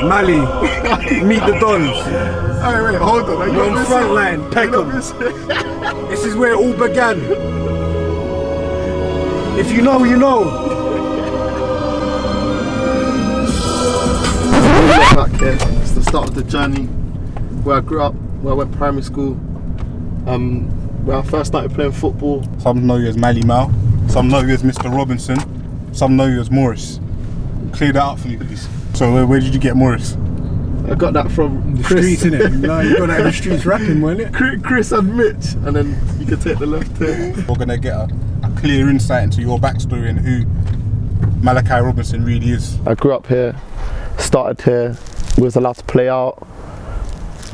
Mali, meet the Dons. Hey, wait, hold on. We're on front line, Peckham. This is where it all began. If you know, you know. Back here, it's the start of the journey where I grew up, where I went primary school, where I first started playing football. Some know you as Mali Mal, some know you as Mr. Robinson, some know you as Morris. Clear that up for me, please. So where did you get Morris? I got that from The Chris. streets, innit? You got that in the streets rapping, wasn't it? Chris and Mitch, and then you can take the left here. We're gonna get a clear insight into your backstory and who Malachi Robinson really is. I grew up here, started here, was allowed to play out,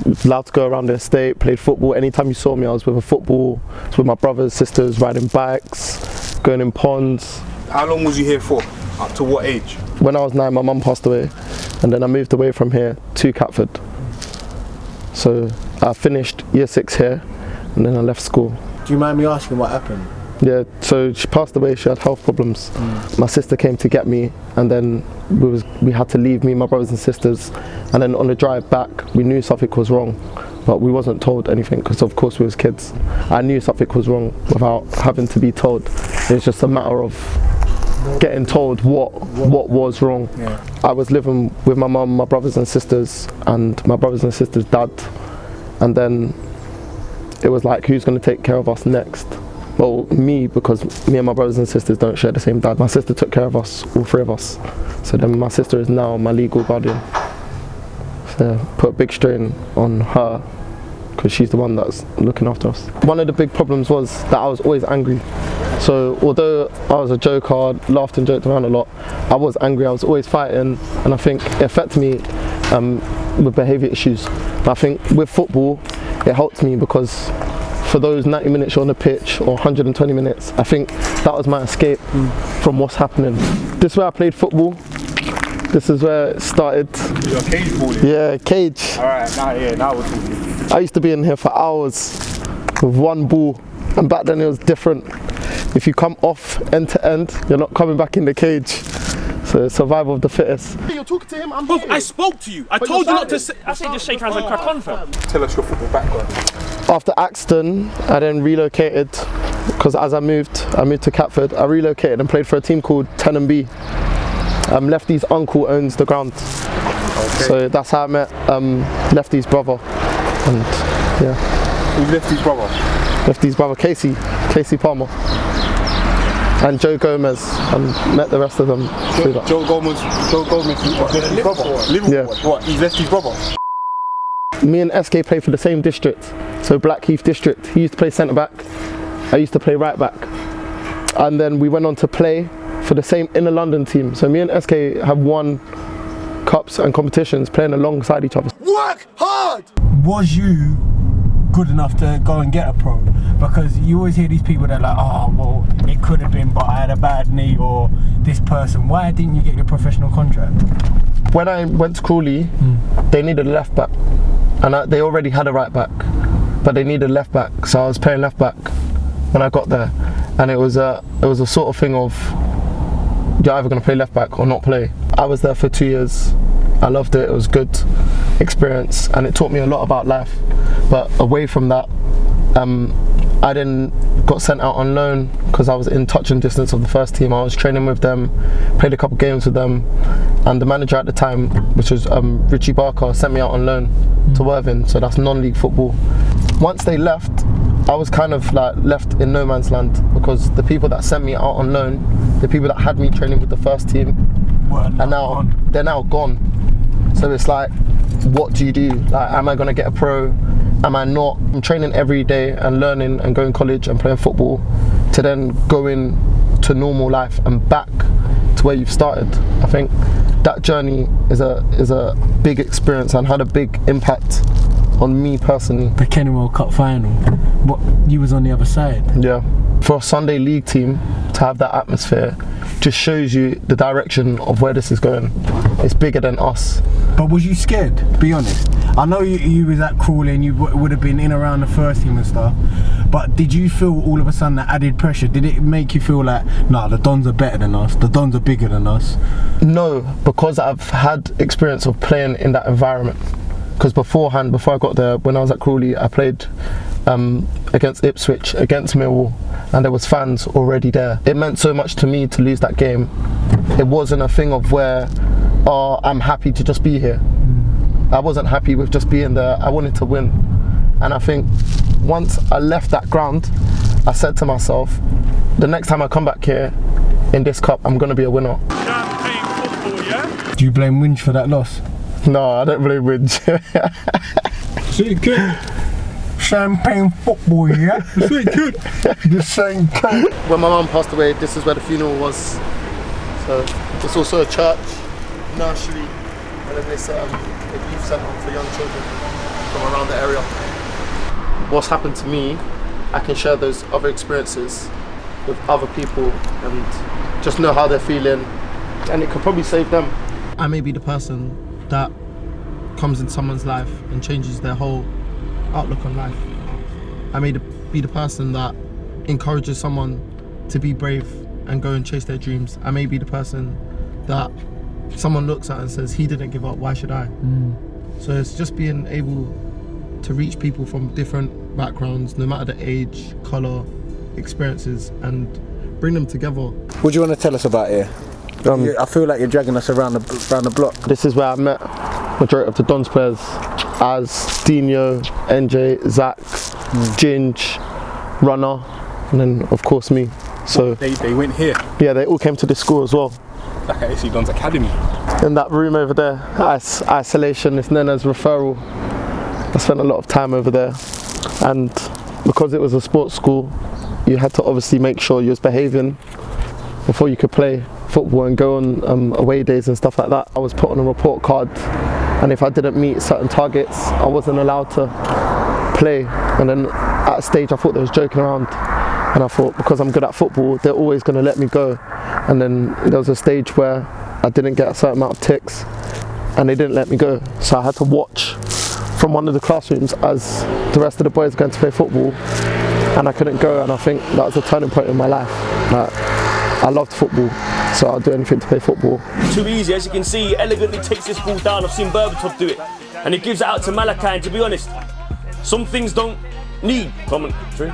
was allowed to go around the estate, played football. Anytime you saw me, I was with a football. I was with my brothers, sisters, riding bikes, going in ponds. How long was you here for? Up to what age? When I was 9, my mum passed away, and then I moved away from here to Catford. So I finished year 6 here, and then I left school. Do you mind me asking what happened? Yeah, so she passed away, she had health problems. My sister came to get me, and then we had to leave, me, my brothers and sisters, and then on the drive back we knew something was wrong, but we wasn't told anything because of course we was kids. I knew something was wrong without having to be told. It was just a matter of getting told what was wrong. Yeah. I was living with my mum, my brothers and sisters, and my brothers and sisters' dad, and then it was like, who's going to take care of us next? Well, me, because me and my brothers and sisters don't share the same dad. My sister took care of us, all 3 of us. So then my sister is now my legal guardian. So put a big strain on her because she's the one that's looking after us. One of the big problems was that I was always angry. So although I was a joker, laughed and joked around a lot, I was angry, I was always fighting, and I think it affected me with behaviour issues. But I think with football, it helped me because for those 90 minutes you're on the pitch, or 120 minutes, I think that was my escape from what's happening. This is where I played football. This is where it started. You're cage balling? Yeah, cage. Alright, now we're talking. I used to be in here for hours with one ball, and back then it was different. If you come off end to end, you're not coming back in the cage. So survival of the fittest. You're talking to him, I'm Bro, here. I spoke to you. I told you not to say. I said just shake hands and crack on, fam. Tell us your football background. After Axton, I then relocated because as I moved to Catford. I relocated and played for a team called 10&B. Lefty's uncle owns the ground, so that's how I met Lefty's brother. And yeah. Who's Lefty's brother? Lefty's brother, Casey Palmer. And Joe Gomez, and met the rest of them through that. Joe Gomez is Lefty's brother? Liverpool? Yeah. What, he's Lefty's brother? Me and SK played for the same district, so Blackheath district. He used to play centre back, I used to play right back. And then we went on to play for the same inner London team. So me and SK have won cups and competitions playing alongside each other. Work hard! Was you good enough to go and get a pro? Because you always hear these people that are like, oh well, it could have been, but I had a bad knee, or this person. Why didn't you get your professional contract? When I went to Crawley, they needed a left back, and they already had a right back, but they needed a left back, so I was playing left back when I got there, and it was a sort of thing of, you're either going to play left back or not play. I was there for 2 years. I loved it. It was good experience, and it taught me a lot about life. But away from that, I then got sent out on loan because I was in touch and distance of the first team. I was training with them, played a couple games with them, and the manager at the time, which was Richie Barker, sent me out on loan to Worthing, so that's non-league football. Once they left, I was kind of like left in no man's land, because the people that sent me out on loan, the people that had me training with the first team, they're now gone. So it's like, what do you do? Like, am I going to get a pro? Am I not? I'm training every day and learning and going to college and playing football to then go in to normal life and back to where you've started. I think that journey is a big experience and had a big impact on me personally. The Kenny Cup final, what, you was on the other side? Yeah. For a Sunday league team to have that atmosphere just shows you the direction of where this is going. It's bigger than us. But was you scared? Be honest. I know you was at Crawley and you would have been in around the first team and stuff, but did you feel all of a sudden that added pressure? Did it make you feel like, nah, the Dons are better than us, the Dons are bigger than us? No, because I've had experience of playing in that environment. Because beforehand, before I got there, when I was at Crawley, I played against Ipswich, against Millwall, and there was fans already there. It meant so much to me to lose that game. It wasn't a thing of where, oh, I'm happy to just be here. I wasn't happy with just being there. I wanted to win. And I think once I left that ground, I said to myself, the next time I come back here in this cup, I'm going to be a winner. Do you blame Winch for that loss? No, I don't blame Winch. Sweet kid. Champagne football, yeah? Sweet kid. The same kid. When my mum passed away, this is where the funeral was. So it's also a church, nursery, and then this a youth centre for young children from around the area. What's happened to me, I can share those other experiences with other people and just know how they're feeling, and it could probably save them. I may be the person that comes in someone's life and changes their whole outlook on life. I may be the person that encourages someone to be brave and go and chase their dreams. I may be the person that someone looks at and says, he didn't give up, why should I? So it's just being able to reach people from different backgrounds, no matter the age, colour, experiences, and bring them together. What do you want to tell us about here? I feel like you're dragging us around the block. This is where I met majority of the DONS players, as Dino, NJ, Zach, Ginge, Runner, and then of course me. So they went here. Yeah, they all came to this school as well. Like at DONS Academy. In that room over there, isolation, it's known as referral. I spent a lot of time over there, and because it was a sports school, you had to obviously make sure you was behaving before you could play football and go on away days and stuff like that. I was put on a report card, and if I didn't meet certain targets, I wasn't allowed to play. And then at a stage I thought they was joking around, and I thought because I'm good at football, they're always going to let me go. And then there was a stage where I didn't get a certain amount of ticks and they didn't let me go, so I had to watch from one of the classrooms as the rest of the boys were going to play football, and I couldn't go. And I think that was a turning point in my life. I loved football, so I'll do anything to play football. Too easy, as you can see, he elegantly takes this ball down. I've seen Berbatov do it, and he gives it out to Malachi. And to be honest, some things don't need commentary.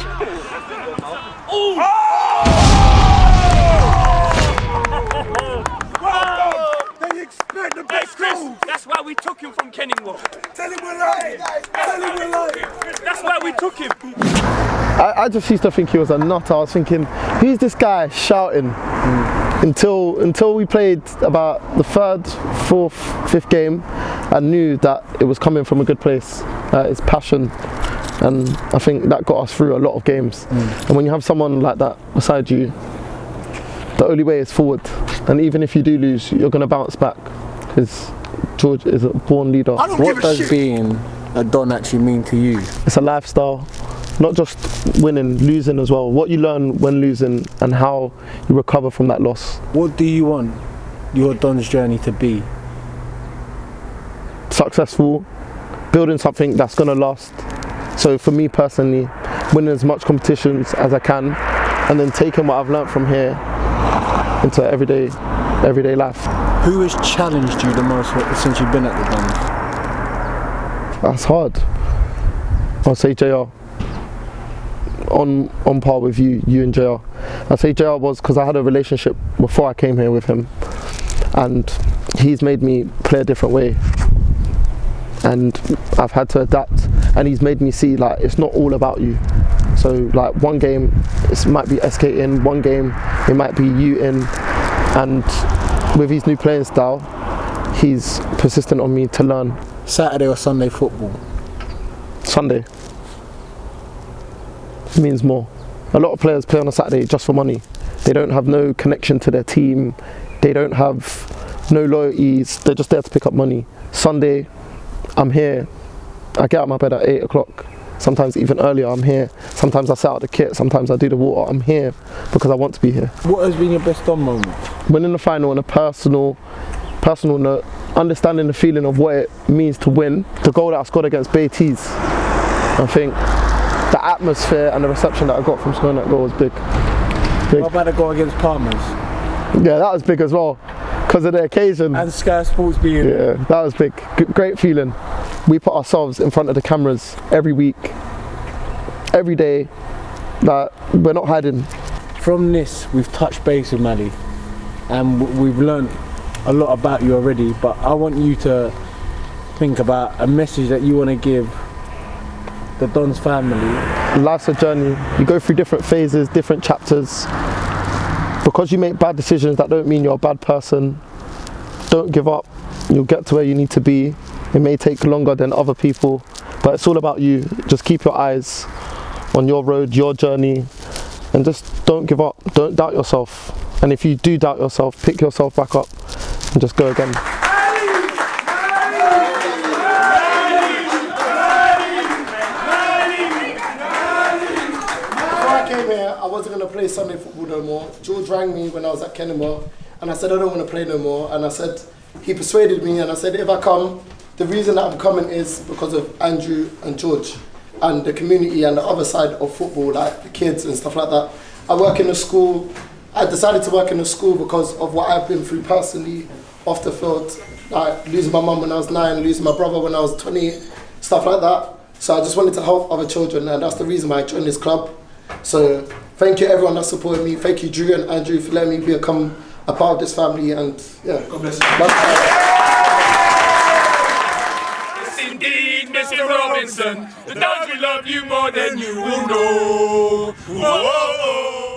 They expect the best goal. That's why we took him from Kenilworth. Tell him we're lying. Tell him we're lying. That's why we took him. I just used to think he was a nutter. I was thinking, who's this guy shouting? Until we played about the third, fourth, fifth game, I knew that it was coming from a good place. It's passion, and I think that got us through a lot of games. And when you have someone like that beside you, the only way is forward. And even if you do lose, you're going to bounce back, because George is a born leader. What does being a Don actually mean to you? It's a lifestyle. Not just winning, losing as well. What you learn when losing and how you recover from that loss. What do you want your Don's journey to be? Successful, building something that's going to last. So for me personally, winning as much competitions as I can, and then taking what I've learned from here into everyday life. Who has challenged you the most since you've been at the Dons? That's hard. I'll say JR. On par with you and JR. I say JR was because I had a relationship before I came here with him, and he's made me play a different way, and I've had to adapt, and he's made me see like it's not all about you. So like one game it might be SK in, one game it might be you in, and with his new playing style he's persistent on me to learn. Saturday or Sunday football? Sunday means more. A lot of players play on a Saturday just for money. They don't have no connection to their team, they don't have no loyalties, they're just there to pick up money. Sunday, I'm here, I get out of my bed at 8 o'clock, sometimes even earlier. I'm here, sometimes I set out the kit, sometimes I do the water. I'm here because I want to be here. What has been your best Don moment? Winning the final in a personal, personal note, understanding the feeling of what it means to win. The goal that I scored against Beatties, I think the atmosphere and the reception that I got from scoring that goal was big. What about the goal against Palmers? Yeah, that was big as well, because of the occasion. And Sky Sports being... Yeah, that was big. Great feeling. We put ourselves in front of the cameras every week, every day. That we're not hiding. From this, we've touched base with Mally, and we've learned a lot about you already, but I want you to think about a message that you want to give the DONS family. Life's a journey. You go through different phases, different chapters. Because you make bad decisions, that don't mean you're a bad person. Don't give up. You'll get to where you need to be. It may take longer than other people, but it's all about you. Just keep your eyes on your road, your journey, and just don't give up. Don't doubt yourself. And if you do doubt yourself, pick yourself back up and just go again. Before I came here, I wasn't going to play Sunday football no more. George rang me when I was at Kennemore, and I said I don't want to play no more. And I said, he persuaded me, and I said if I come, the reason that I'm coming is because of Andrew and George and the community and the other side of football, like the kids and stuff like that. I work in a school. I decided to work in a school because of what I've been through personally off the field, like losing my mum when I was 9, losing my brother when I was 20, stuff like that. So I just wanted to help other children, and that's the reason why I joined this club. So thank you everyone that supported me. Thank you Drew and Andrew for letting me become a part of this family, and yeah. God bless you. Indeed, Mr. Robinson, the DONS, we love you more than you will know. Whoa.